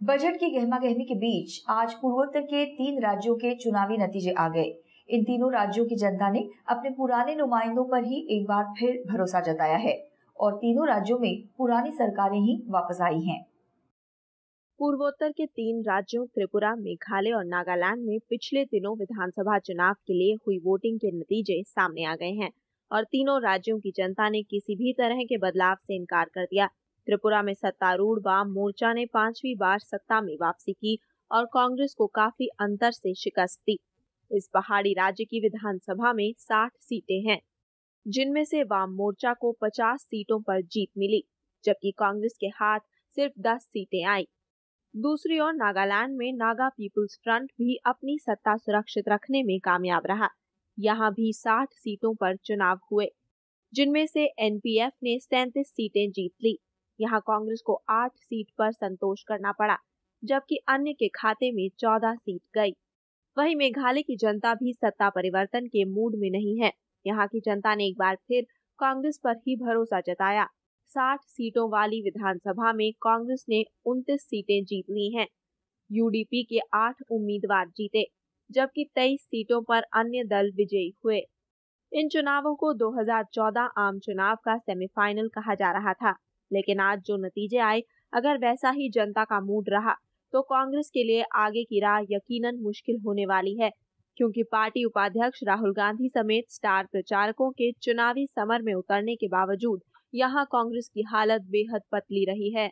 Budget की गहमागहमी के बीच आज पूर्वोत्तर के 3 राज्यों के चुनावी नतीजे आ गए। इन तीनों राज्यों की जनता ने अपने पुराने नुमाइंदों पर ही एक बार फिर भरोसा जताया है और तीनों राज्यों में पुरानी सरकारें ही वापस आई हैं। पूर्वोत्तर के 3 राज्यों त्रिपुरा, मेघालय और नागालैंड में पिछले दिनों विधानसभा चुनाव के लिए हुई वोटिंग के नतीजे सामने आ गए हैं और तीनों राज्यों की जनता ने किसी भी तरह के बदलाव से इनकार कर दिया। त्रिपुरा में सत्तारूढ़ वाम मोर्चा ने 5वीं बार सत्ता में वापसी की और कांग्रेस को काफी अंतर से शिकस्त दी। इस पहाड़ी राज्य की विधानसभा में 60 सीटें हैं, जिनमें से वाम मोर्चा को 50 सीटों पर जीत मिली, जबकि कांग्रेस के हाथ सिर्फ 10 सीटें आई। दूसरी ओर नागालैंड में नागा पीपुल्स फ्रंट भी अपनी सत्ता सुरक्षित रखने में कामयाब रहा। यहां भी 60 सीटों पर चुनाव हुए, जिनमें से एनपीएफ ने 37 सीटें जीत ली। यहां कांग्रेस को 8 सीट पर संतोष करना पड़ा, जबकि अन्य के खाते में 14 सीट गई। वहीं मेघालय की जनता भी सत्ता परिवर्तन के मूड में नहीं है। यहां की जनता ने एक बार फिर कांग्रेस पर ही भरोसा जताया। 60 सीटों वाली विधानसभा में कांग्रेस ने 29 सीटें जीत ली हैं। यूडीपी के 8 उम्मीदवार जीते, जबकि 23 सीटों पर अन्य दल विजयी हुए। इन चुनावों को 2014 आम चुनाव का सेमीफाइनल कहा जा रहा था, लेकिन आज जो नतीजे आए, अगर वैसा ही जनता का मूड रहा तो कांग्रेस के लिए आगे की राह यकीनन मुश्किल होने वाली है, क्योंकि पार्टी उपाध्यक्ष राहुल गांधी समेत स्टार प्रचारकों के चुनावी समर में उतरने के बावजूद यहां कांग्रेस की हालत बेहद पतली रही है।